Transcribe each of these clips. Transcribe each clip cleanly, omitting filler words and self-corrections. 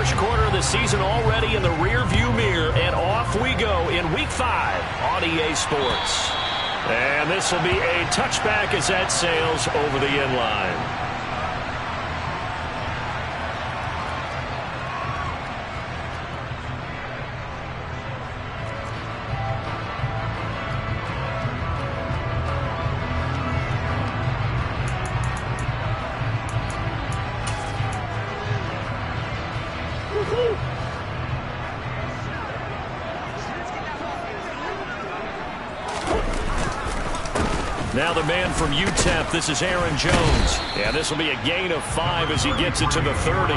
First quarter of the season already in the rear-view mirror, and off we go in Week 5 on EA Sports. And this will be a touchback as that sails over the end line. Now the man from UTEP, this is Aaron Jones. Yeah, this will be a gain of 5 as he gets it to the 30.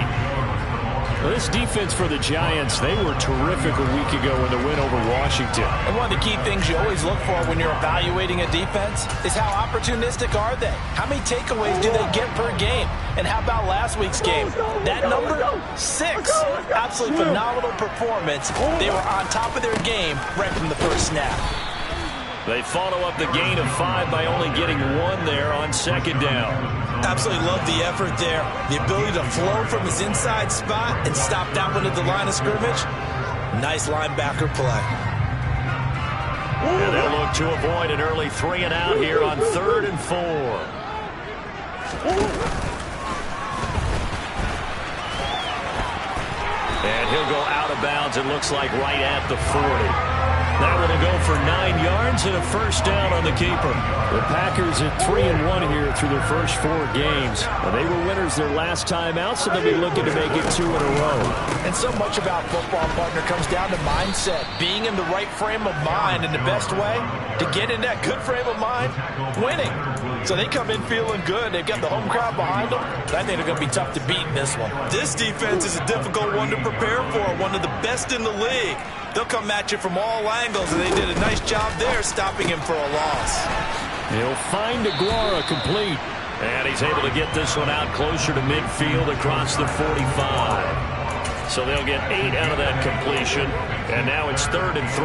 Well, this defense for the Giants, they were terrific a week ago in the win over Washington. And one of the key things you always look for when you're evaluating a defense is how opportunistic are they? How many takeaways do they get per game? And how about last week's game? That number, 6. Absolutely phenomenal performance. They were on top of their game right from the first snap. They follow up the gain of 5 by only getting 1 there on second down. Absolutely love the effort there. The ability to flow from his inside spot and stop that one at the line of scrimmage. Nice linebacker play. And they'll look to avoid an early 3 and out here on 3rd and 4. And he'll go out of bounds, it looks like right at the 40. That one will go for 9 yards and a first down on the keeper. The Packers at 3-1 here through their first 4 games. They were winners their last time out, so they'll be looking to make it 2 in a row. And so much about football, partner, comes down to mindset. Being in the right frame of mind, and the best way to get in that good frame of mind, winning. So they come in feeling good. They've got the home crowd behind them. I think they're going to be tough to beat in this one. This defense is a difficult one to prepare for. One of the best in the league. They'll come at you from all angles, and they did a nice job there stopping him for a loss. He'll find Aguara complete. And he's able to get this one out closer to midfield across the 45. So they'll get 8 out of that completion. And now it's 3rd and 3.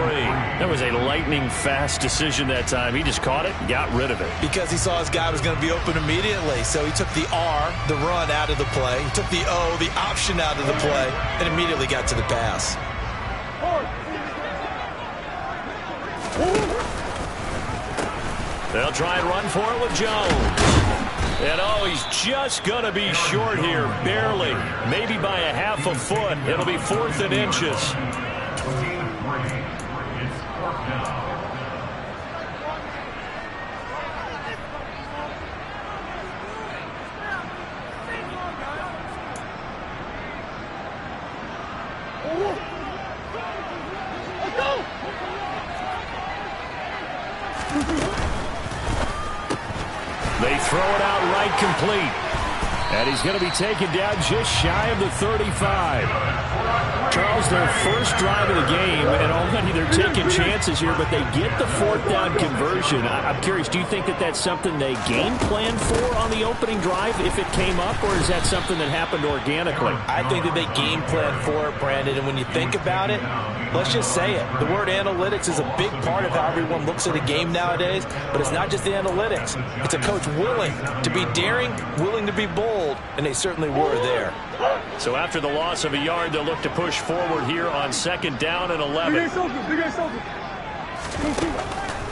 That was a lightning-fast decision that time. He just caught it and got rid of it. Because he saw his guy was going to be open immediately. So he took the R, the run, out of the play. He took the O, the option, out of the play, and immediately got to the pass. They'll try and run for it with Jones. And he's just going to be short here, barely. Maybe by a half a foot. It'll be 4th and inches. They throw it out right complete. And he's going to be taken down just shy of the 35. Charles, their first drive of the game, and already they're taking chances here, but they get the 4th down conversion. I'm curious, do you think that that's something they game planned for on the opening drive if it came up, or is that something that happened organically? I think that they game planned for it, Brandon, and when you think about it, let's just say it. The word analytics is a big part of how everyone looks at a game nowadays, but it's not just the analytics. It's a coach willing to be daring, willing to be bold, and they certainly were there. So after the loss of a yard, they'll look to push forward here on 2nd down and 11.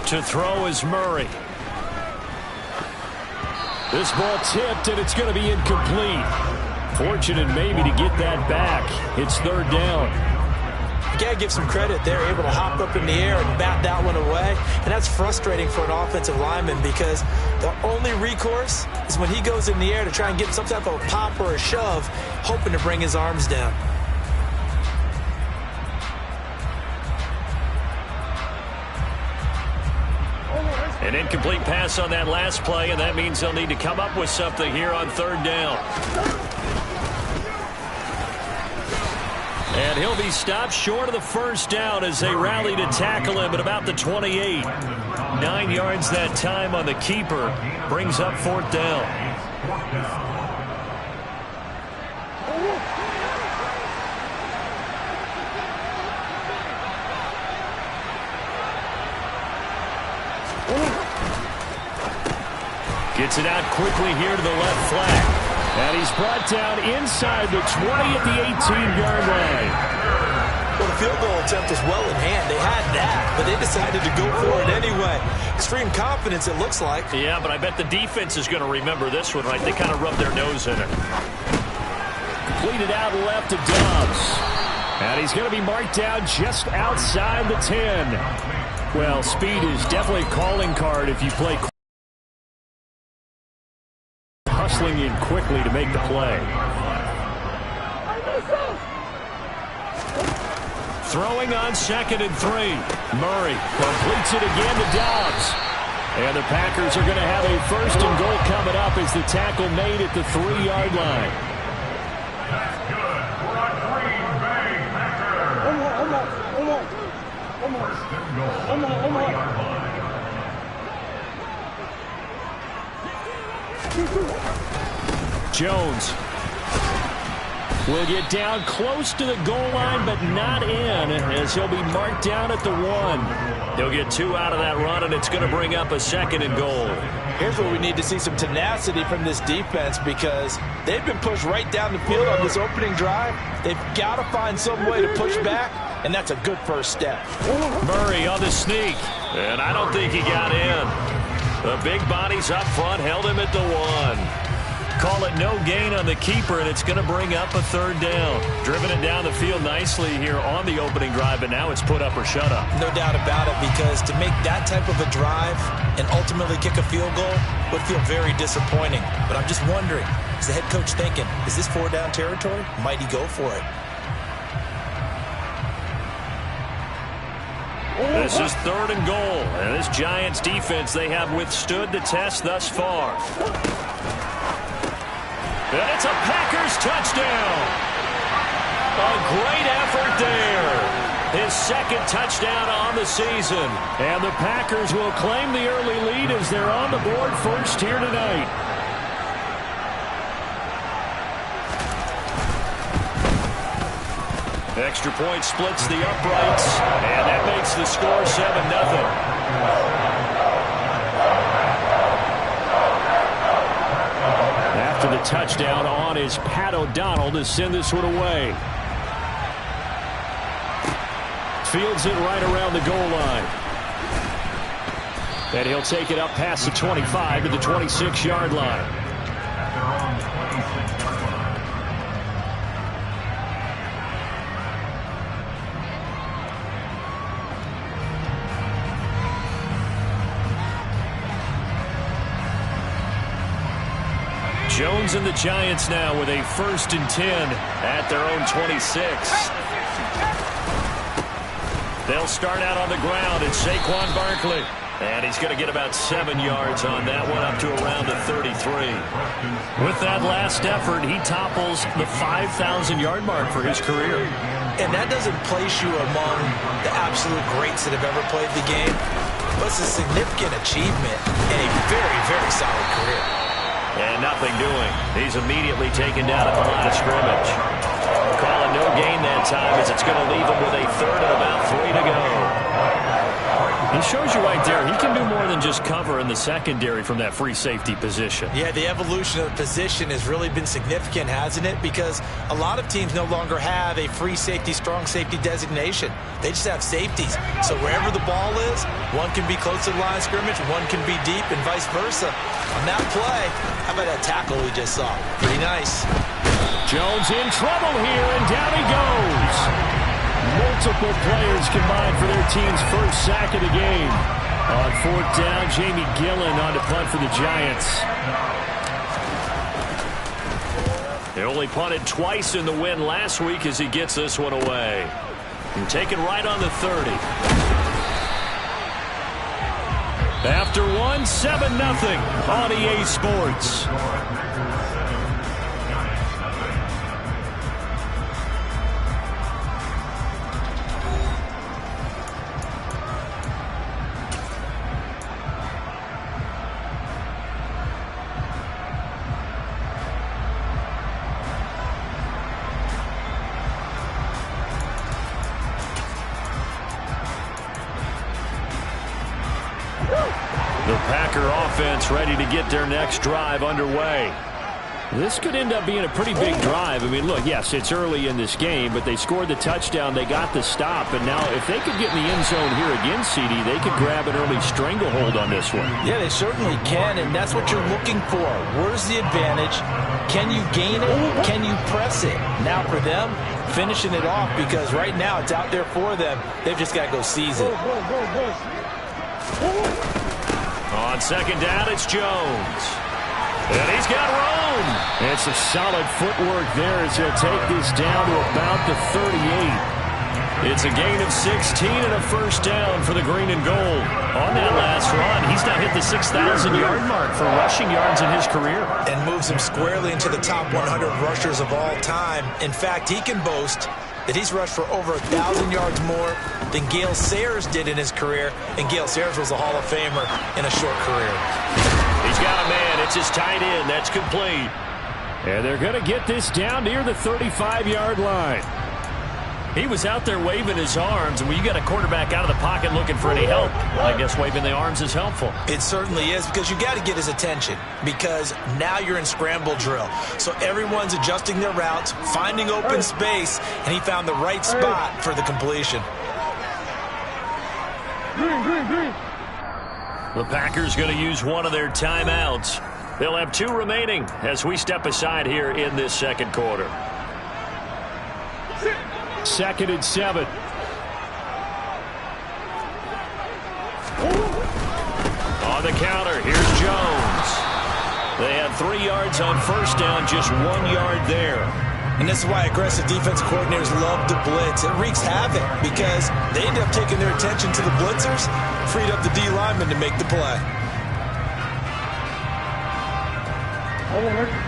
To throw is Murray. This ball tipped, and it's going to be incomplete. Fortunate maybe to get that back. It's 3rd down. You got to give some credit. They're able to hop up in the air and bat that one away. And that's frustrating for an offensive lineman because the only recourse is when he goes in the air to try and get some type of a pop or a shove, hoping to bring his arms down. An incomplete pass on that last play, and that means they'll need to come up with something here on 3rd down. And he'll be stopped short of the first down as they rally to tackle him at about the 28. 9 yards that time on the keeper. Brings up 4th down. Gets it out quickly here to the left flank. And he's brought down inside the 20 at the 18-yard line. Well, the field goal attempt was well in hand. They had that, but they decided to go for it anyway. Extreme confidence, it looks like. Yeah, but I bet the defense is going to remember this one, right? They kind of rubbed their nose in it. Completed out left to Dobbs. And he's going to be marked down just outside the 10. Well, speed is definitely a calling card if you play hustling in quickly to make the play. Throwing on 2nd and 3. Murray completes it again to Dobbs. And the Packers are going to have a 1st and goal coming up as the tackle made at the 3-yard line. Jones will get down close to the goal line, but not in, as he'll be marked down at the 1. He'll get 2 out of that run, and it's going to bring up a 2nd and goal. Here's where we need to see some tenacity from this defense, because they've been pushed right down the field on this opening drive. They've got to find some way to push back, and that's a good first step. Murray on the sneak, and I don't think he got in. The big bodies up front held him at the 1. Call it no gain on the keeper, and it's going to bring up a 3rd down. Driven it down the field nicely here on the opening drive, but now it's put up or shut up. No doubt about it, because to make that type of a drive and ultimately kick a field goal would feel very disappointing. But I'm just wondering, is the head coach thinking, is this 4-down territory? Might he go for it? This is 3rd and goal, and this Giants defense, they have withstood the test thus far. And it's a Packers touchdown. A great effort there. His 2nd touchdown on the season. And the Packers will claim the early lead as they're on the board first here tonight. Extra point splits the uprights, and that makes the score 7-0. After the touchdown on is Pat O'Donnell to send this one away. Fields it right around the goal line. And he'll take it up past the 25 to the 26-yard line. Jones and the Giants now with a 1st and 10 at their own 26. They'll start out on the ground. It's Saquon Barkley. And he's going to get about 7 yards on that one, up to around the 33. With that last effort, he topples the 5,000-yard mark for his career. And that doesn't place you among the absolute greats that have ever played the game, but it's a significant achievement and a very, very solid career. And nothing doing. He's immediately taken down at the line of scrimmage. Call it no gain that time, as it's going to leave him with a 3rd and about 3 to go. He shows you right there, he can do more than just cover in the secondary from that free safety position. Yeah, the evolution of the position has really been significant, hasn't it? Because a lot of teams no longer have a free safety, strong safety designation. They just have safeties. So wherever the ball is, one can be close to the line of scrimmage, one can be deep, and vice versa. On that play, how about that tackle we just saw? Pretty nice. Jones in trouble here, and down he goes. Multiple players combined for their team's first sack of the game. On 4th down, Jamie Gillen on to punt for the Giants. They only punted twice in the win last week as he gets this one away. And taken right on the 30. After one, 7-0 on EA Sports. The Packer offense ready to get their next drive underway. This could end up being a pretty big drive. I mean, look, yes, it's early in this game, but they scored the touchdown. They got the stop. And now if they could get in the end zone here again, CD, they could grab an early stranglehold on this one. Yeah, they certainly can, and that's what you're looking for. Where's the advantage? Can you gain it? Can you press it? Now for them, finishing it off, because right now it's out there for them. They've just got to go seize it. On second down, it's Jones. And he's got room. And some solid footwork there as he'll take this down to about the 38. It's a gain of 16 and a first down for the green and gold. On that last run, he's now hit the 6,000-yard mark for rushing yards in his career. And moves him squarely into the top 100 rushers of all time. In fact, he can boast that he's rushed for over 1,000 yards more than Gale Sayers did in his career. And Gale Sayers was a Hall of Famer in a short career. He's got a man. It's his tight end. That's complete. And they're going to get this down near the 35-yard line. He was out there waving his arms, and when you got a quarterback out of the pocket looking for any help, well, I guess waving the arms is helpful. It certainly is, because you got to get his attention, because now you're in scramble drill. So everyone's adjusting their routes, finding open space, and he found the right spot for the completion. The Packers going to use one of their timeouts. They'll have 2 remaining as we step aside here in this second quarter. 2nd and 7. On the counter, here's Jones. They had 3 yards on first down, just 1 yard there. And this is why aggressive defense coordinators love to blitz. It wreaks havoc because they end up taking their attention to the blitzers, freed up the D lineman to make the play.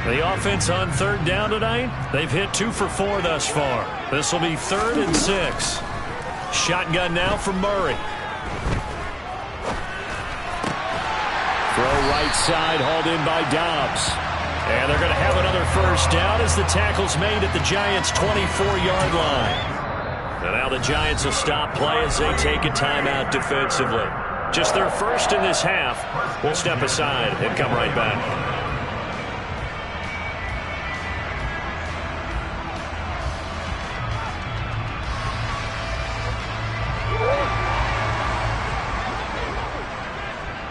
The offense on third down tonight, they've hit 2 for 4 thus far. This will be 3rd and 6. Shotgun now from Murray. Throw right side, hauled in by Dobbs. And they're going to have another first down as the tackle's made at the Giants' 24-yard line. And now the Giants will stop play as they take a timeout defensively. Just their first in this half. We'll step aside and come right back.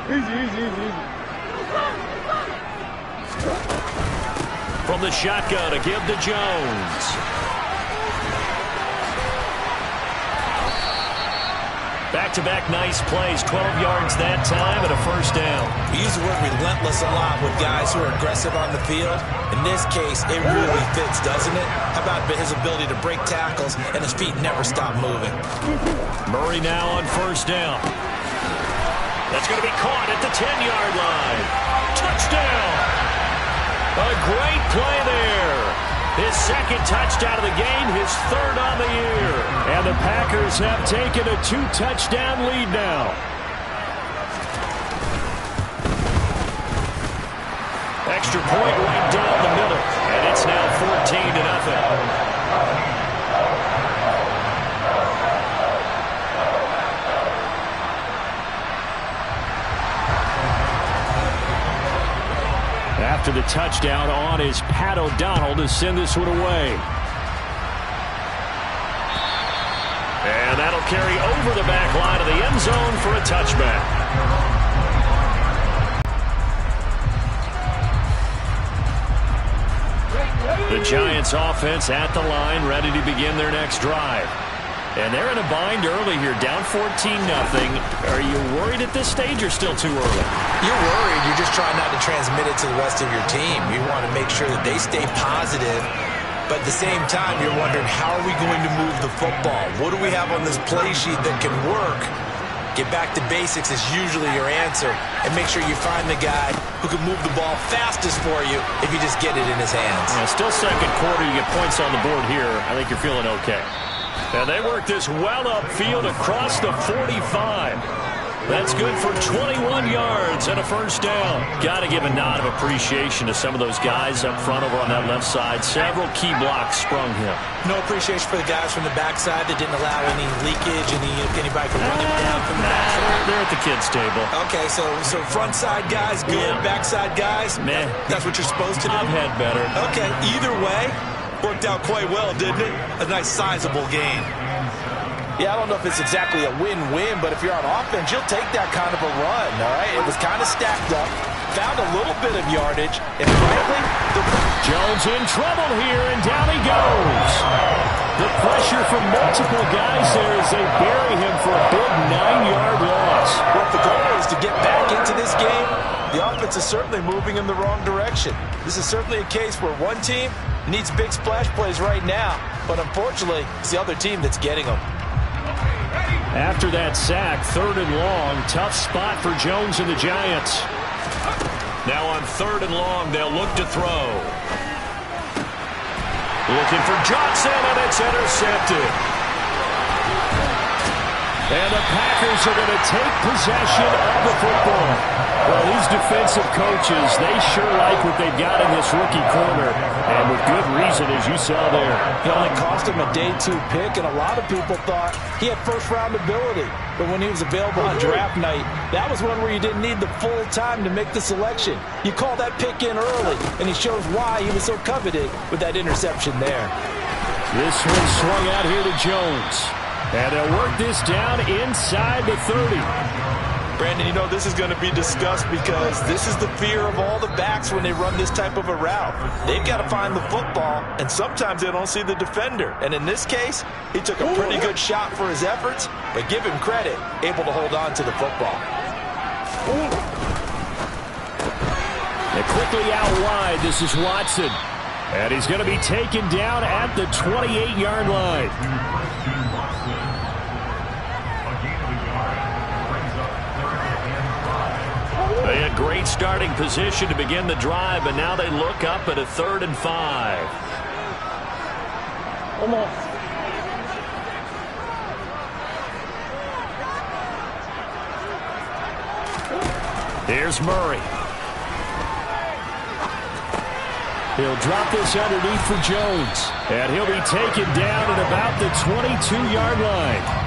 Easy. From the shotgun to give to Jones. Back-to-back nice plays, 12 yards that time and a first down. We use the word relentless a lot with guys who are aggressive on the field. In this case, it really fits, doesn't it? How about his ability to break tackles and his feet never stop moving? Murray now on first down. That's going to be caught at the 10-yard line. Touchdown! A great play there. His second touchdown of the game, his 3rd on the year. And the Packers have taken a 2-touchdown lead now. Extra point right down the middle. And it's now 14-0. After the touchdown on is Pat O'Donnell to send this one away. And that'll carry over the back line of the end zone for a touchback. The Giants offense at the line, ready to begin their next drive. And they're in a bind early here, down 14-0. Are you worried at this stage or still too early? You're worried. You're just trying not to transmit it to the rest of your team. You want to make sure that they stay positive. But at the same time, you're wondering, how are we going to move the football? What do we have on this play sheet that can work? Get back to basics is usually your answer. And make sure you find the guy who can move the ball fastest for you if you just get it in his hands. Yeah, still second quarter. You get points on the board here. I think you're feeling okay. And they work this well upfield across the 45. That's good for 21 yards and a first down. Got to give a nod of appreciation to some of those guys up front over on that left side. Several key blocks sprung him. No appreciation for the guys from the backside that didn't allow any leakage, anybody from running down from the backside. They're at the kids' table. Okay, so front side guys, good. Yeah. Backside guys, meh. That's what you're supposed to do? I've had better. Okay, either way, worked out quite well, didn't it? A nice sizable gain. Yeah, I don't know if it's exactly a win-win, but if you're on offense, you'll take that kind of a run, all right? It was kind of stacked up, found a little bit of yardage, and frankly, Jones in trouble here, and down he goes. The pressure from multiple guys there as they bury him for a big 9-yard loss. Well, if the goal is to get back into this game, the offense is certainly moving in the wrong direction. This is certainly a case where one team needs big splash plays right now, but unfortunately, it's the other team that's getting them. After that sack, 3rd and long, tough spot for Jones and the Giants. Now on 3rd and long, they'll look to throw. Looking for Johnson, and it's intercepted. And the Packers are going to take possession of the football. Well, these defensive coaches, they sure like what they've got in this rookie corner. And with good reason, as you saw there. It only cost him a day 2 pick, and a lot of people thought he had first-round ability. But when he was available on draft night, that was one where you didn't need the full time to make the selection. You call that pick in early, and he shows why he was so coveted with that interception there. This one swung out here to Jones. And they'll work this down inside the 30. Brandon, you know this is going to be discussed because this is the fear of all the backs when they run this type of a route. They've got to find the football, and sometimes they don't see the defender. And in this case, he took a pretty good shot for his efforts, but give him credit, able to hold on to the football. And quickly out wide, this is Watson. And he's going to be taken down at the 28-yard line. They had great starting position to begin the drive, but now they look up at a 3rd and 5. Here's Murray. He'll drop this underneath for Jones. And he'll be taken down at about the 22-yard line.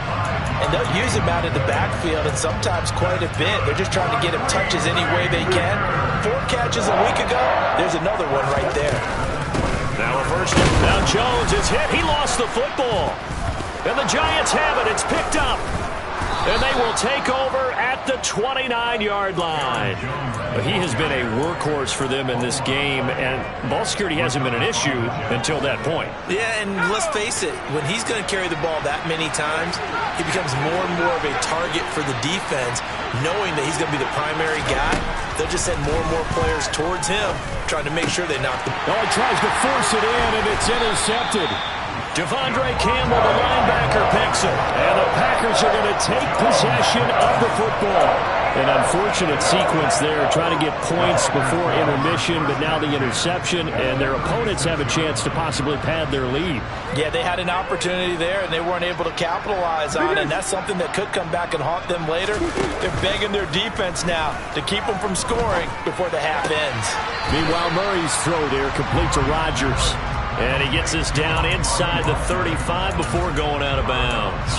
And they'll use him out in the backfield, and sometimes quite a bit. They're just trying to get him touches any way they can. 4 catches a week ago. There's another one right there. Now reversed it. Now Jones is hit. He lost the football. And the Giants have it. It's picked up. And they will take over at the 29-yard line. He has been a workhorse for them in this game, and ball security hasn't been an issue until that point. Yeah, and let's face it, when he's going to carry the ball that many times, he becomes more and more of a target for the defense, knowing that he's going to be the primary guy. They'll just send more and more players towards him, trying to make sure they knock the ball. Oh, he tries to force it in, and it's intercepted. Devondre Campbell, the linebacker, picks it. And the Packers are going to take possession of the football. An unfortunate sequence there, trying to get points before intermission, but now the interception, and their opponents have a chance to possibly pad their lead. Yeah, they had an opportunity there, and they weren't able to capitalize on it, and that's something that could come back and haunt them later. They're begging their defense now to keep them from scoring before the half ends. Meanwhile, Murray's throw there complete to Rodgers. And he gets us down inside the 35 before going out of bounds.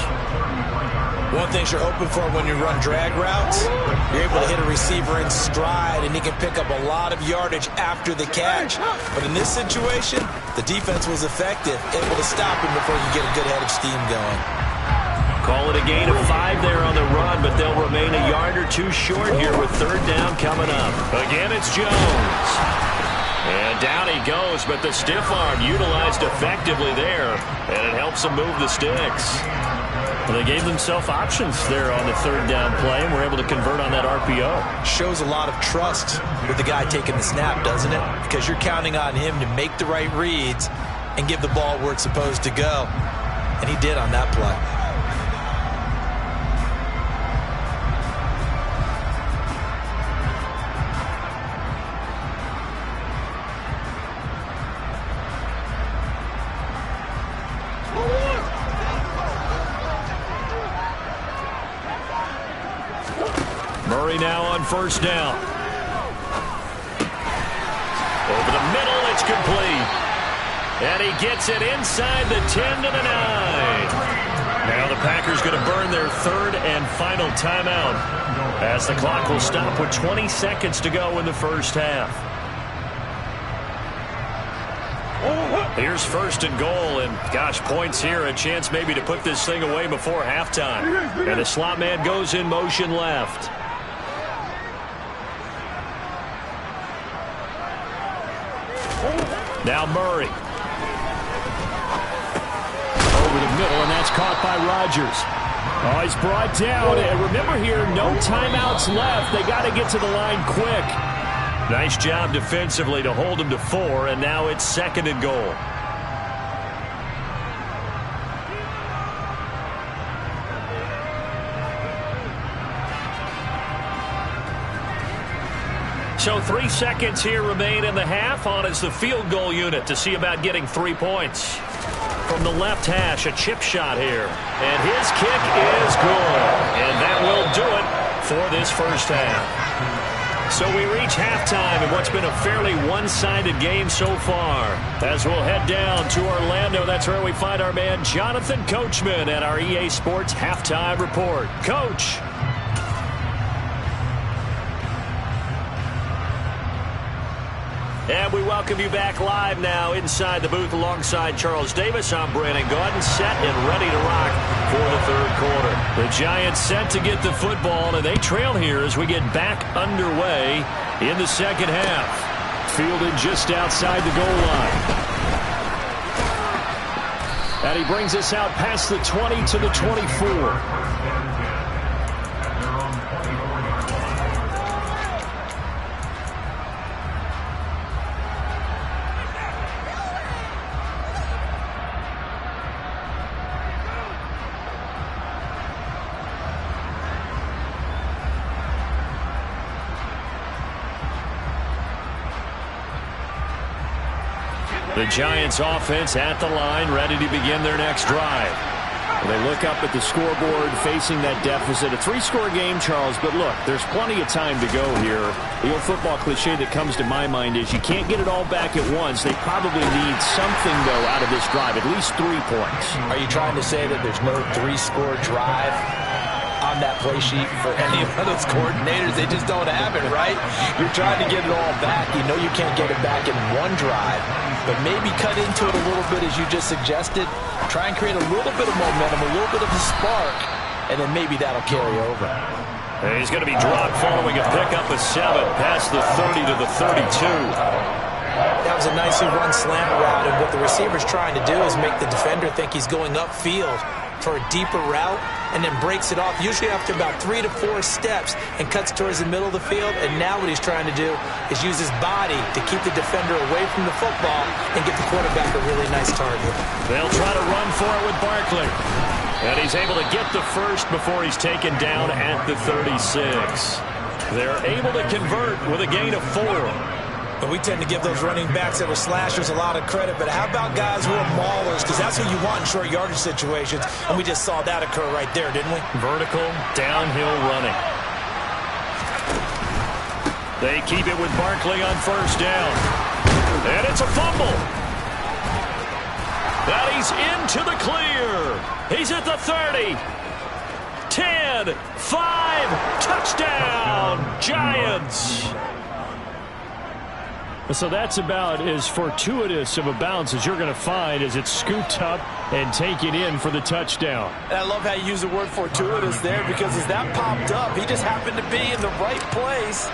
One thing you're hoping for when you run drag routes, you're able to hit a receiver in stride, and he can pick up a lot of yardage after the catch. But in this situation, the defense was effective, able to stop him before you get a good head of steam going. Call it a gain of 5 there on the run, but they'll remain a yard or 2 short here with 3rd down coming up. Again, it's Jones. And down he goes, but the stiff arm utilized effectively there, and it helps them move the sticks. Well, they gave themselves options there on the 3rd down play, and were able to convert on that RPO. Shows a lot of trust with the guy taking the snap, doesn't it? Because you're counting on him to make the right reads and give the ball where it's supposed to go. And he did on that play. Murray now on first down. Over the middle, it's complete. And he gets it inside the 10 to the 9. Now the Packers going to burn their third and final timeout as the clock will stop with 20 seconds to go in the first half. Here's first and goal, and gosh, points here, a chance maybe to put this thing away before halftime. And the slot man goes in motion left. Now Murray. Over the middle, and that's caught by Rodgers. Oh, he's brought down, and remember here, no timeouts left. They got to get to the line quick. Nice job defensively to hold him to 4, and now it's second and goal. So 3 seconds here remain in the half. On is the field goal unit to see about getting 3 points. From the left hash, a chip shot here. And his kick is good. And that will do it for this first half. So we reach halftime in what's been a fairly one-sided game so far. As we'll head down to Orlando, that's where we find our man Jonathan Coachman at our EA Sports Halftime Report. Coach. And we welcome you back live now inside the booth alongside Charles Davis. I'm Brandon Gaudin, set and ready to rock for the third quarter. The Giants set to get the football, and they trail here as we get back underway in the second half. Fielded just outside the goal line. And he brings us out past the 20 to the 24. The Giants offense at the line, ready to begin their next drive. They look up at the scoreboard, facing that deficit. A 3-score game, Charles, but look, there's plenty of time to go here. The old football cliche that comes to my mind is you can't get it all back at once. They probably need something, though, out of this drive, at least 3 points. Are you trying to say that there's no 3-score drive on that play sheet for any of those coordinators? They just don't have it, right? You're trying to get it all back. You know you can't get it back in one drive, but maybe cut into it a little bit as you just suggested. Try and create a little bit of momentum, a little bit of a spark, and then maybe that'll carry over. And he's going to be dropped following a pickup of 7 past the 30 to the 32. That was a nicely run slant route, and what the receiver's trying to do is make the defender think he's going upfield for a deeper route, and then breaks it off, usually after about 3 to 4 steps, and cuts towards the middle of the field. And now what he's trying to do is use his body to keep the defender away from the football and get the quarterback a really nice target. They'll try to run for it with Barkley. And he's able to get the first before he's taken down at the 36. They're able to convert with a gain of 4. But we tend to give those running backs that are slashers a lot of credit. But how about guys who are maulers? Because that's who you want in short yardage situations. And we just saw that occur right there, didn't we? Vertical, downhill running. They keep it with Barkley on first down. And it's a fumble. Now he's into the clear. He's at the 30. 10, 5, touchdown, Giants. So that's about as fortuitous of a bounce as you're going to find as it's scooped up and taken in for the touchdown. And I love how you use the word fortuitous there, because as that popped up, he just happened to be in the right place,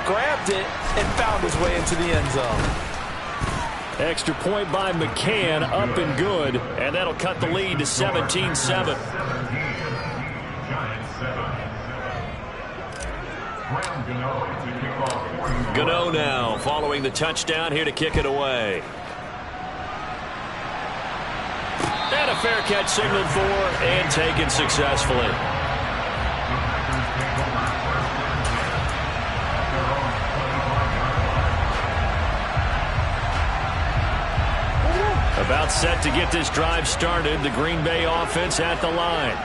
grabbed it, and found his way into the end zone. Extra point by McCann, up and good, and that'll cut the lead to 17-7. Gano now following the touchdown, here to kick it away. And a fair catch signaled for and taken successfully. About set to get this drive started. The Green Bay offense at the line.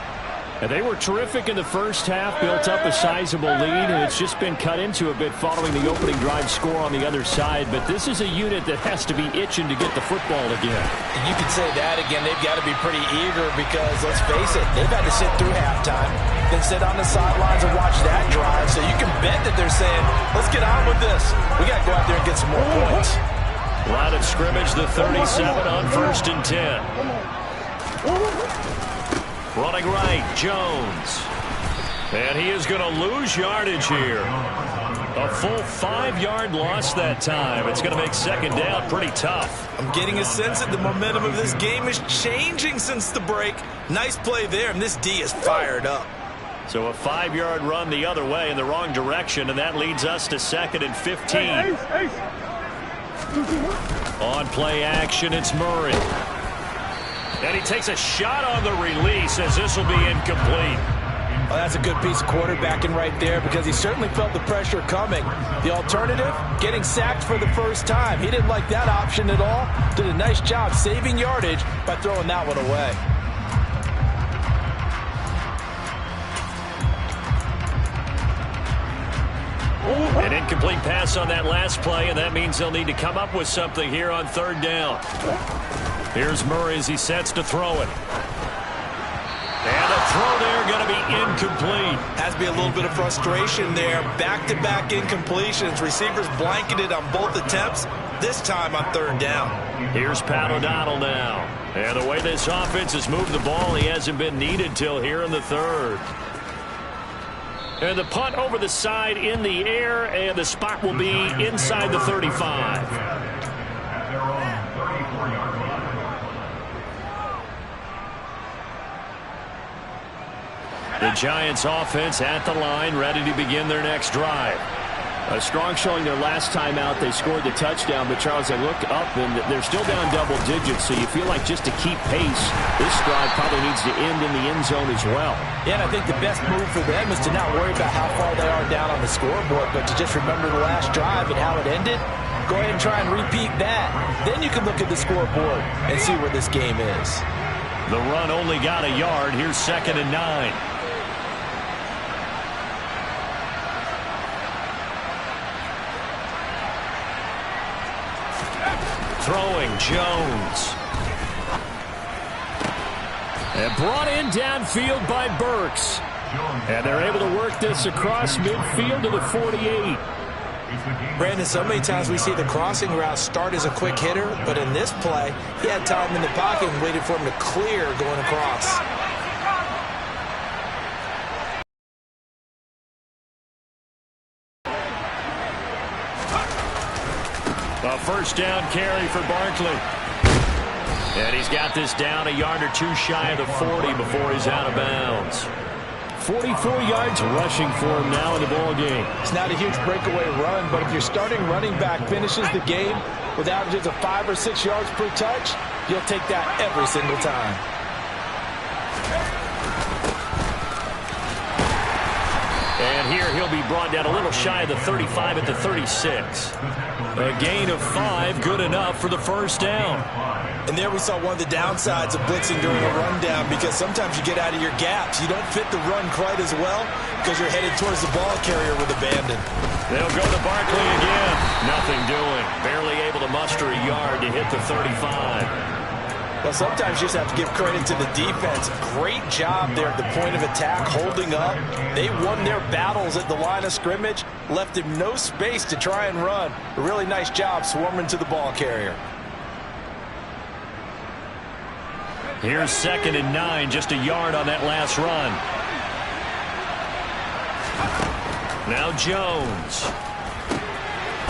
And they were terrific in the first half, built up a sizable lead, and it's just been cut into a bit following the opening drive score on the other side. But this is a unit that has to be itching to get the football again. And you can say that again. They've got to be pretty eager because, let's face it, they've had to sit through halftime, then sit on the sidelines and watch that drive. So you can bet that they're saying, let's get on with this. We got to go out there and get some more points. Line of scrimmage, the 37 on 1st and 10. Running right, Jones. And he is going to lose yardage here. A full 5-yard loss that time. It's going to make second down pretty tough. I'm getting a sense that the momentum of this game is changing since the break. Nice play there, and this D is fired up. So a 5-yard run the other way in the wrong direction, and that leads us to 2nd and 15. On play action, it's Murray. And he takes a shot on the release as this will be incomplete. Well, that's a good piece of quarterbacking right there because he certainly felt the pressure coming. The alternative, getting sacked for the first time. He didn't like that option at all. Did a nice job saving yardage by throwing that one away. An incomplete pass on that last play, and that means they'll need to come up with something here on 3rd down. Here's Murray as he sets to throw it. And the throw there going to be incomplete. Has to be a little bit of frustration there. Back-to-back incompletions. Receivers blanketed on both attempts, this time on 3rd down. Here's Pat O'Donnell now. And the way this offense has moved the ball, he hasn't been needed till here in the 3rd. And the punt over the side in the air, and the spot will be inside the 35. The Giants offense at the line, ready to begin their next drive. A strong showing their last time out. They scored the touchdown, but Charles, I look up and they're still down double digits, so you feel like just to keep pace, this drive probably needs to end in the end zone as well. Yeah, and I think the best move for them is to not worry about how far they are down on the scoreboard, but to just remember the last drive and how it ended. Go ahead and try and repeat that. Then you can look at the scoreboard and see where this game is. The run only got a yard. Here's 2nd and 9. Throwing, Jones. And brought in downfield by Burks. And they're able to work this across midfield to the 48. Brandon, so many times we see the crossing route start as a quick hitter, but in this play, he had time in the pocket and waited for him to clear going across. A 1st down carry for Barkley. And he's got this down a yard or two shy of the 40 before he's out of bounds. 44 yards rushing for him now in the ball game. It's not a huge breakaway run, but if your starting running back finishes the game with averages of 5 or 6 yards per touch, you'll take that every single time. And here he'll be brought down a little shy of the 35 at the 36. A gain of 5, good enough for the 1st down. And there we saw one of the downsides of blitzing during a rundown, because sometimes you get out of your gaps. You don't fit the run quite as well because you're headed towards the ball carrier with abandon. They'll go to Barkley again. Nothing doing. Barely able to muster a yard to hit the 35. Well, sometimes you just have to give credit to the defense. Great job there at the point of attack, holding up. They won their battles at the line of scrimmage, left him no space to try and run. A really nice job swarming to the ball carrier. Here's 2nd and 9, just a yard on that last run. Now Jones.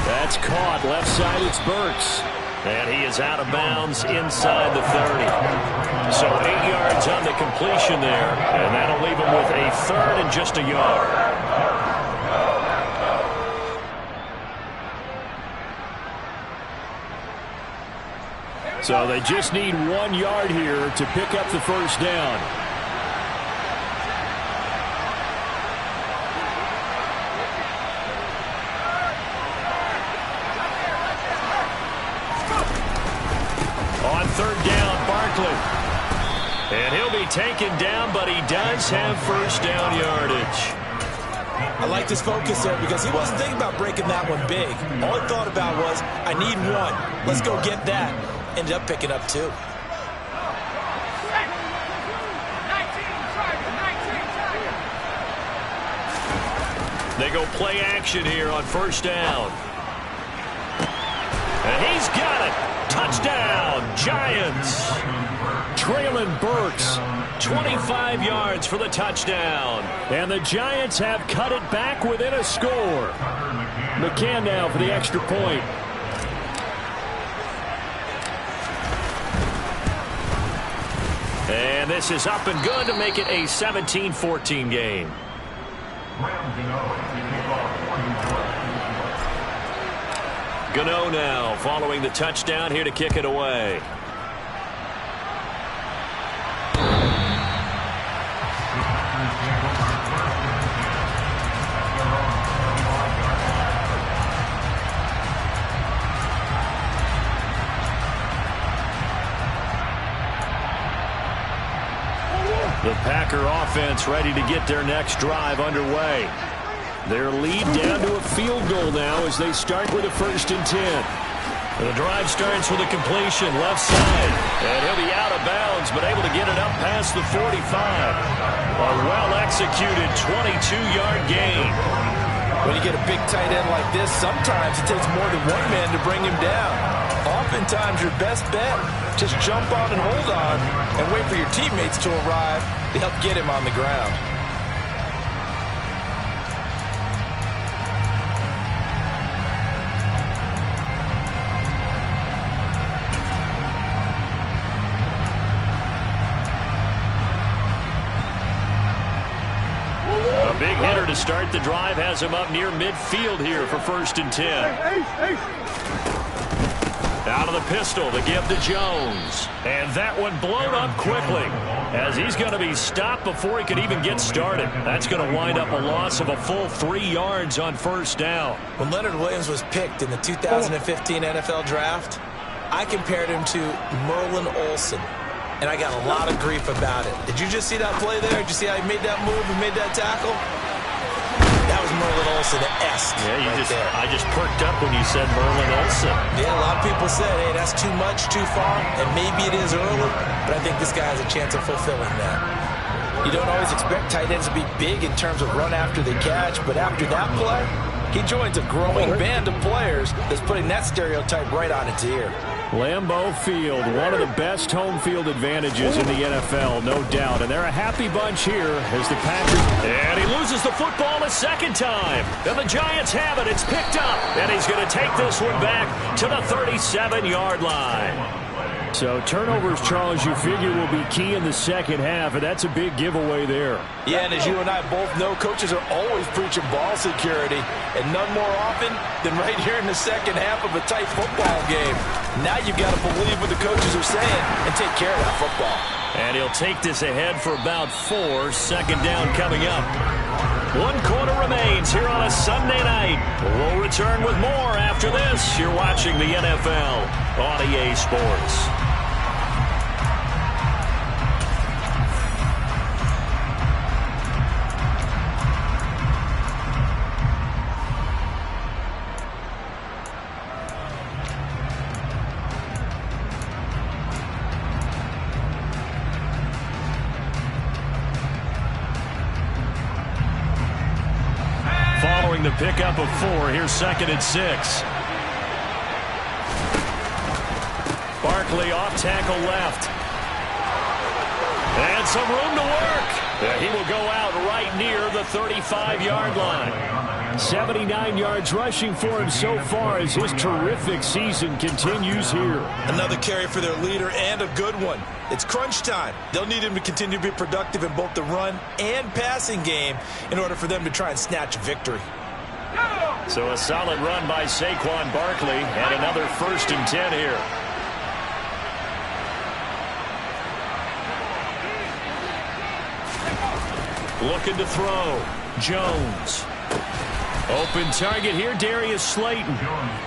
That's caught. Left side, it's Burks. And he is out of bounds inside the 30. So 8 yards on the completion there. And that'll leave him with a 3rd and just a yard. So they just need 1 yard here to pick up the 1st down. On 3rd down, Barkley. And he'll be taken down, but he does have first down yardage. I like this focus there because he wasn't thinking about breaking that one big. All he thought about was, I need one. Let's go get that. Ended up picking up two. They go play action here on first down. And he's got it. Touchdown, Giants. Traylon Burks, 25 yards for the touchdown. And the Giants have cut it back within a score. McCann now for the extra point. And this is up and good to make it a 17-14 game. Gano now following the touchdown here to kick it away. The Packer offense ready to get their next drive underway. Their lead down to a field goal now as they start with a 1st and 10. The drive starts with a completion left side. And he'll be out of bounds, but able to get it up past the 45. A well-executed 22-yard gain. When you get a big tight end like this, sometimes it takes more than one man to bring him down. Oftentimes, your best bet, just jump on and hold on and wait for your teammates to arrive to help get him on the ground. A big hitter to start the drive has him up near midfield here for 1st and 10. Out of the pistol to give to Jones. And that one blown up quickly as he's going to be stopped before he could even get started. That's going to wind up a loss of a full 3 yards on 1st down. When Leonard Williams was picked in the 2015 NFL Draft, I compared him to Merlin Olsen. And I got a lot of grief about it. Did you just see that play there? Did you see how he made that move and made that tackle? That was Merlin Olsen-esque. Yeah, I just perked up when you said Merlin Olsen. Yeah, a lot of people said, hey, that's too much, too far, and maybe it is early, but I think this guy has a chance of fulfilling that. You don't always expect tight ends to be big in terms of run after the catch, but after that play, he joins a growing band of players that's putting that stereotype right on its ear. Lambeau Field, one of the best home field advantages in the NFL, no doubt. And they're a happy bunch here as the Packers. And he loses the football a second time. And the Giants have it. It's picked up. And he's going to take this one back to the 37-yard line. So turnovers, Charles, you figure will be key in the second half, and that's a big giveaway there. Yeah, and as you and I both know, coaches are always preaching ball security, and none more often than right here in the second half of a tight football game. Now you've got to believe what the coaches are saying and take care of that football. And he'll take this ahead for about 4. 2nd down coming up. 1 quarter remains here on a Sunday night. We'll return with more after this. You're watching the NFL on EA Sports. Following the pickup of 4, here's 2nd and 6. Barkley off tackle left. And some room to work. He will go out right near the 35-yard line. 79 yards rushing for him so far as his terrific season continues here. Another carry for their leader and a good one. It's crunch time. They'll need him to continue to be productive in both the run and passing game in order for them to try and snatch a victory. So a solid run by Saquon Barkley and another 1st and 10 here. Looking to throw. Jones. Open target here, Darius Slayton.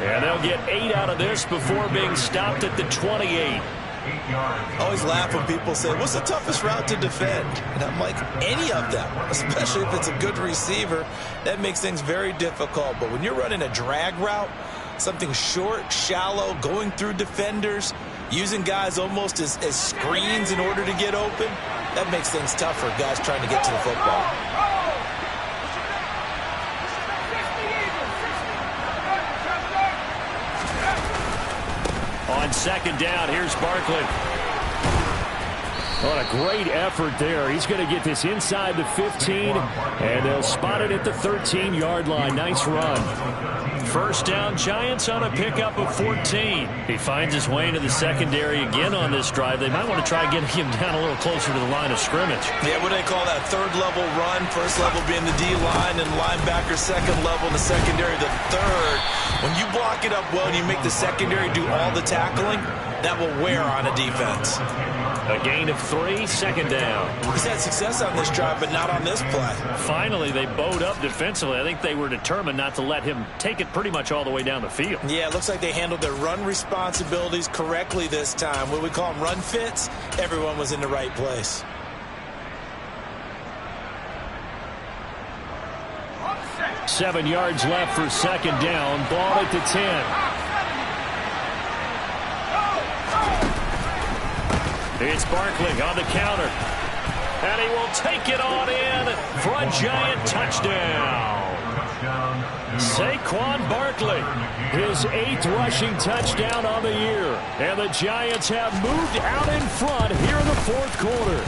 And they'll get 8 out of this before being stopped at the 28. I always laugh when people say, what's the toughest route to defend? And I'm like, any of them, especially if it's a good receiver. That makes things very difficult. But when you're running a drag route, something short, shallow, going through defenders, using guys almost as screens in order to get open, that makes things tough for guys trying to get to the football. On second down, here's Barkley. What a great effort there. He's going to get this inside the 15, and they'll spot it at the 13-yard line. Nice run. First down, Giants on a pickup of 14. He finds his way into the secondary again on this drive. They might want to try getting him down a little closer to the line of scrimmage. Yeah, what do they call that? Third level run. First level being the D-line and linebacker. Second level in the secondary, the third. When you block it up well and you make the secondary do all the tackling, that will wear on a defense. A gain of 3, second down. He's had success on this drive, but not on this play. Finally, they bowed up defensively. I think they were determined not to let him take it pretty much all the way down the field. Yeah, it looks like they handled their run responsibilities correctly this time. What we call them run fits, everyone was in the right place. Seven yards left for second down. Ball at the 10. It's Barkley on the counter. And he will take it on in for a Giant touchdown. Saquon Barkley, his 8th rushing touchdown on the year. And the Giants have moved out in front here in the fourth quarter.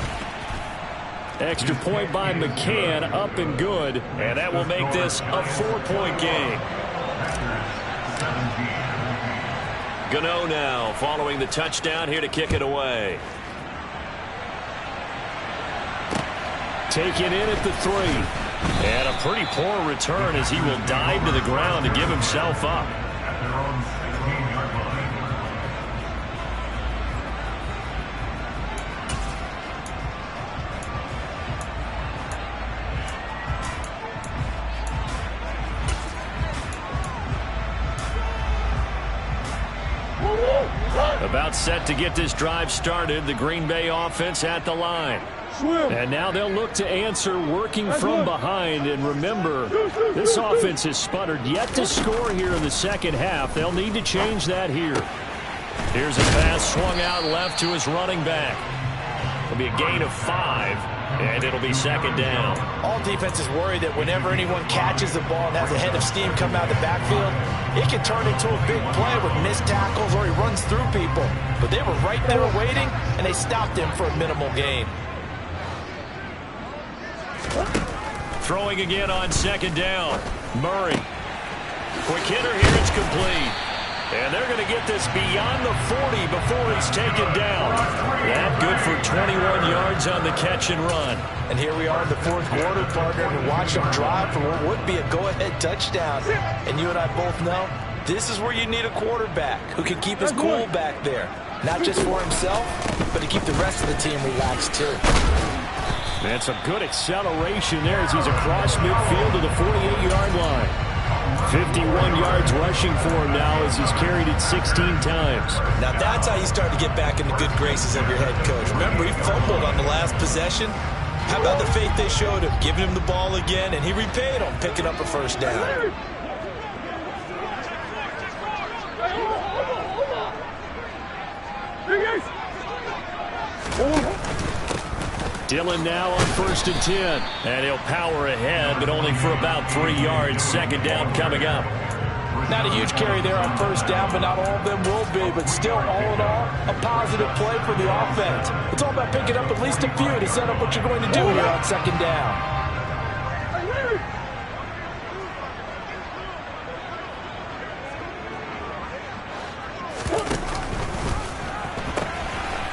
Extra point by McCann, up and good. And that will make this a 4-point game. Gano now following the touchdown here to kick it away. Taken in at the 3. And a pretty poor return as he will dive to the ground to give himself up. About set to get this drive started. The Green Bay offense at the line. And now they'll look to answer working from behind. And remember, this offense has sputtered yet to score here in the second half. They'll need to change that here. Here's a pass swung out left to his running back. It'll be a gain of 5, and it'll be second down. All defenses worry that whenever anyone catches the ball and has a head of steam come out of the backfield, it can turn into a big play with missed tackles or he runs through people. But they were right there waiting, and they stopped him for a minimal gain. Throwing again on second down. Murray. Quick hitter here. It's complete. And they're going to get this beyond the 40 before he's taken down. That good for 21 yards on the catch and run. And here we are in the fourth quarter, partner, and watch him drive for what would be a go-ahead touchdown. And you and I both know this is where you need a quarterback who can keep his cool back there. Not just for himself, but to keep the rest of the team relaxed too. And some good acceleration there as he's across midfield to the 48-yard line. 51 yards rushing for him now as he's carried it 16 times. Now that's how you start to get back in the good graces of your head coach. Remember, he fumbled on the last possession. How about the faith they showed him, giving him the ball again, and he repaid him, picking up a first down. Dillon now on 1st and 10. And he'll power ahead, but only for about 3 yards. Second down coming up. Not a huge carry there on first down, but not all of them will be. But still, all in all, a positive play for the offense. It's all about picking up at least a few to set up what you're going to do here on second down.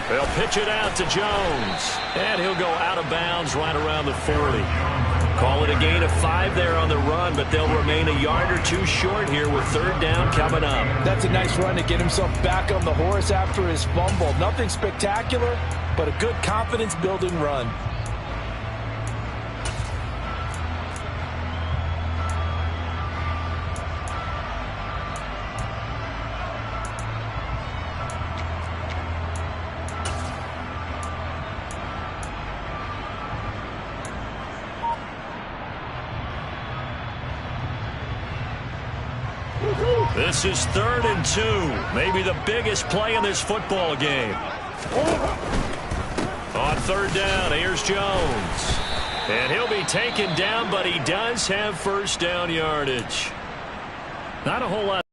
They'll pitch it out to Jones. And he'll go out of bounds right around the 40. Call it a gain of 5 there on the run, but they'll remain a yard or 2 short here with third down coming up. That's a nice run to get himself back on the horse after his fumble. Nothing spectacular, but a good confidence-building run. This is 3rd and 2. Maybe the biggest play in this football game. On 3rd down, here's Jones. And he'll be taken down, but he does have first down yardage. Not a whole lot.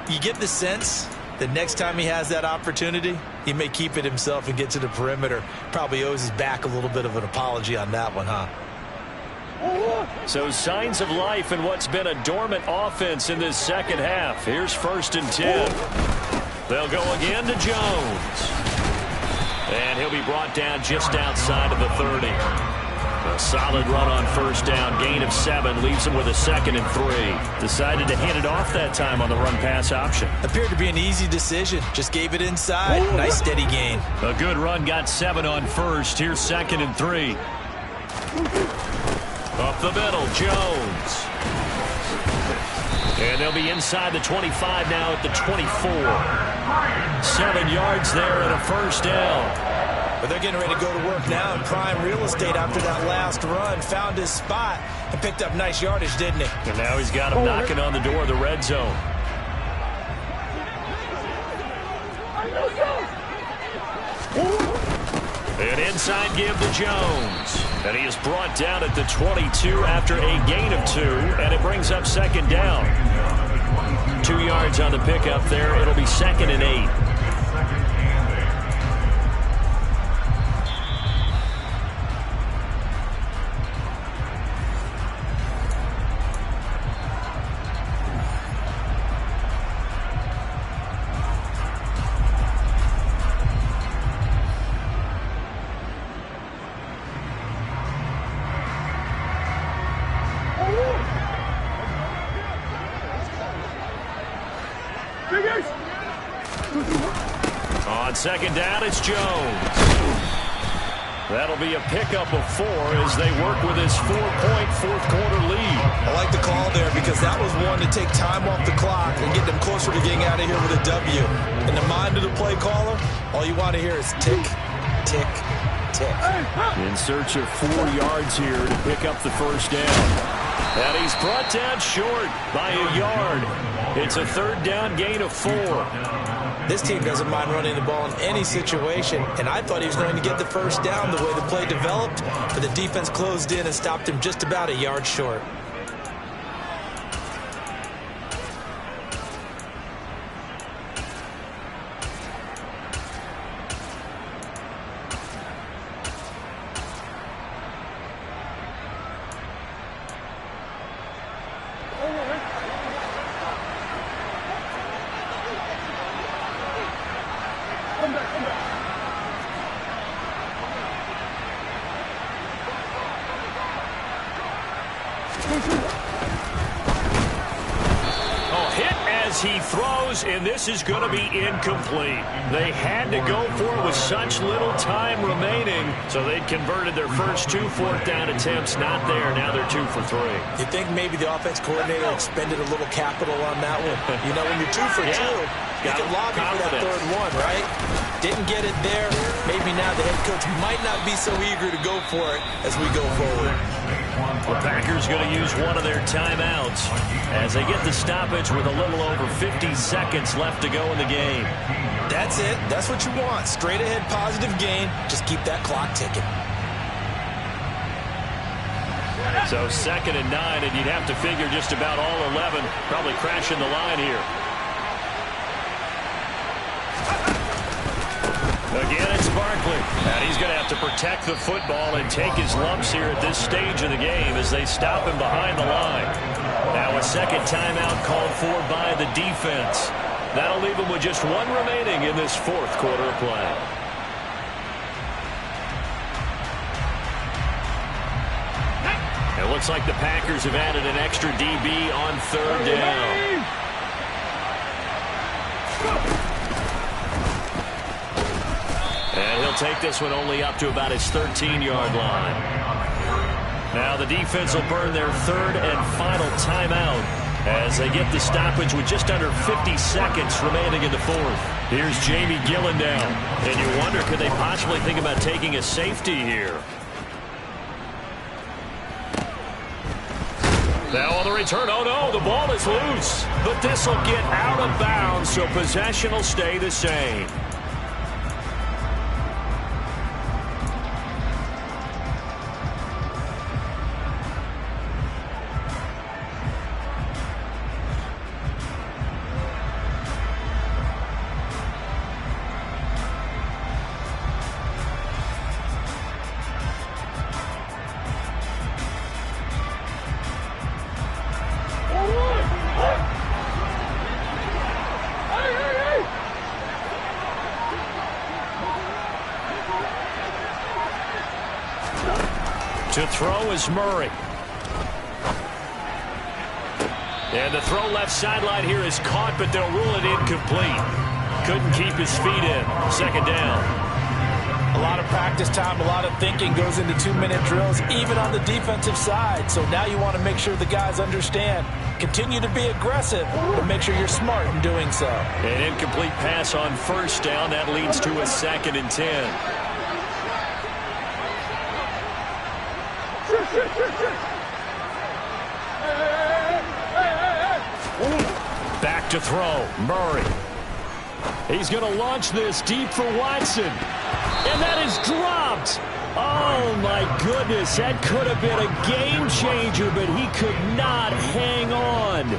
You get the sense that next time he has that opportunity, he may keep it himself and get to the perimeter. Probably owes his back a little bit of an apology on that one, huh? So signs of life in what's been a dormant offense in this second half. Here's 1st and 10. They'll go again to Jones. And he'll be brought down just outside of the 30. A solid run on 1st down. Gain of 7 leaves him with a 2nd and 3. Decided to hand it off that time on the run-pass option. Appeared to be an easy decision. Just gave it inside. Nice steady gain. A good run, got 7 on 1st. Here's 2nd and 3. Up the middle, Jones. And they'll be inside the 25 now at the 24. 7 yards there and a 1st down. But they're getting ready to go to work now in prime real estate after that last run. Found his spot and picked up nice yardage, didn't he? And now he's got him knocking on the door of the red zone. An inside give to Jones. And he is brought down at the 22 after a gain of 2. And it brings up 2nd down. 2 yards on the pickup there. It'll be 2nd and 8. On 2nd down, it's Jones. That'll be a pickup of 4 as they work with his 4-point fourth-quarter lead. I like the call there because that was one to take time off the clock and get them closer to getting out of here with a W. In the mind of the play caller, all you want to hear is tick, tick, tick. In search of 4 yards here to pick up the 1st down. And he's brought down short by a yard. It's a 3rd down gain of 4. This team doesn't mind running the ball in any situation, and I thought he was going to get the 1st down the way the play developed, but the defense closed in and stopped him just about a yard short. He throws, and this is going to be incomplete. They had to go for it with such little time remaining, so they'd converted their first 2 4th-down attempts. Not there. Now they're 2 for 3. You think maybe the offense coordinator expended a little capital on that one? You know, when you're 2 for 2, you can lobby for that 3rd one, right? Didn't get it there. Maybe now the head coach might not be so eager to go for it as we go forward. The Packers going to use one of their timeouts as they get the stoppage with a little over 50 seconds left to go in the game. That's it. That's what you want. Straight ahead positive gain. Just keep that clock ticking. So 2nd and 9, and you'd have to figure just about all 11 probably crashing the line here. Again, it's Barkley. And he's going to have to protect the football and take his lumps here at this stage of the game as they stop him behind the line. Now a 2nd timeout called for by the defense. That'll leave him with just 1 remaining in this 4th quarter of play. It looks like the Packers have added an extra DB on 3rd down. And he'll take this one only up to about his 13-yard line. Now the defense will burn their 3rd and final timeout as they get the stoppage with just under 50 seconds remaining in the 4th. Here's Jamie Gillen down. And you wonder, could they possibly think about taking a safety here? Now on the return, oh no, the ball is loose. But this will get out of bounds, so possession will stay the same. To throw is Murray. And the throw left sideline here is caught, but they'll rule it incomplete. Couldn't keep his feet in. Second down. A lot of practice time, a lot of thinking goes into 2-minute drills, even on the defensive side. So now you want to make sure the guys understand. Continue to be aggressive, but make sure you're smart in doing so. An incomplete pass on first down. That leads to a 2nd and 10. Back to throw, Murray. He's going to launch this deep for Watson. And that is dropped. Oh, my goodness. That could have been a game changer, but he could not hang on.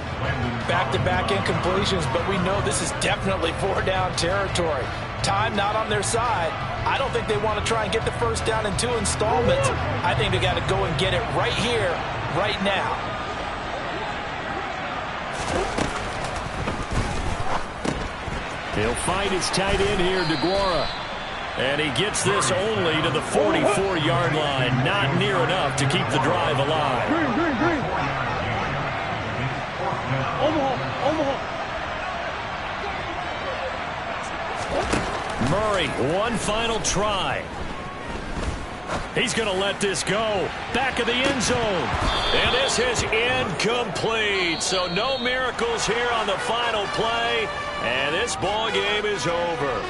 Back-to-back incompletions, but we know this is definitely 4-down territory. Time not on their side. I don't think they want to try and get the first down in 2 installments. I think they got to go and get it right here, right now. He'll find his tight end here, DeGuara. And he gets this only to the 44-yard line. Not near enough to keep the drive alive. Green. Omaha. Murray, one final try. He's going to let this go. Back of the end zone. And this is incomplete. So no miracles here on the final play. And this ball game is over.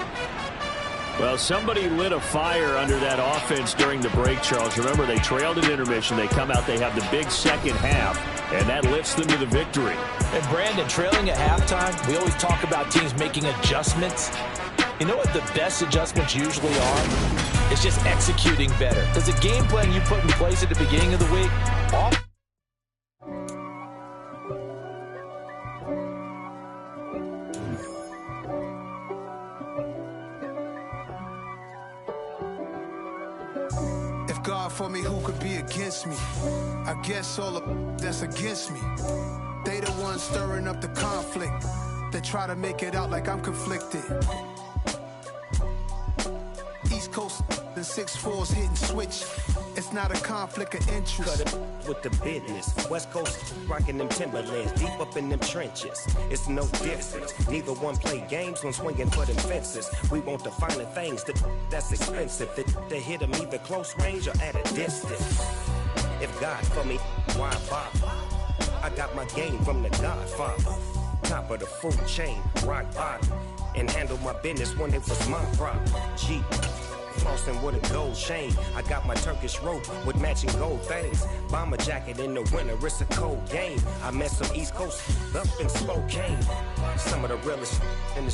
Well, somebody lit a fire under that offense during the break, Charles. Remember, they trailed at intermission. They come out, they have the big second half, and that lifts them to the victory. And Brandon, trailing at halftime, we always talk about teams making adjustments. You know what the best adjustments usually are? It's just executing better. Because the game plan you put in place at the beginning of the week, God for me, who could be against me? I guess all of that's against me. They the ones stirring up the conflict. They try to make it out like I'm conflicted. East Coast and 6'4s hitting switch. It's not a conflict of interest. Cut it with the business. West Coast rocking them Timberlands, deep up in them trenches. It's no difference. Neither one play games when swinging for them fences. We want the finer things that's expensive. They hit them either close range or at a distance. If God for me, why bother? I got my game from the Godfather. Top of the food chain, rock bottom. And handle my business when it was my problem. Jeep. Flossing with a gold chain. I got my Turkish rope with matching gold things. Bomber jacket in the winter, it's a cold game. I met some East Coast up in Spokane. Some of the realest in the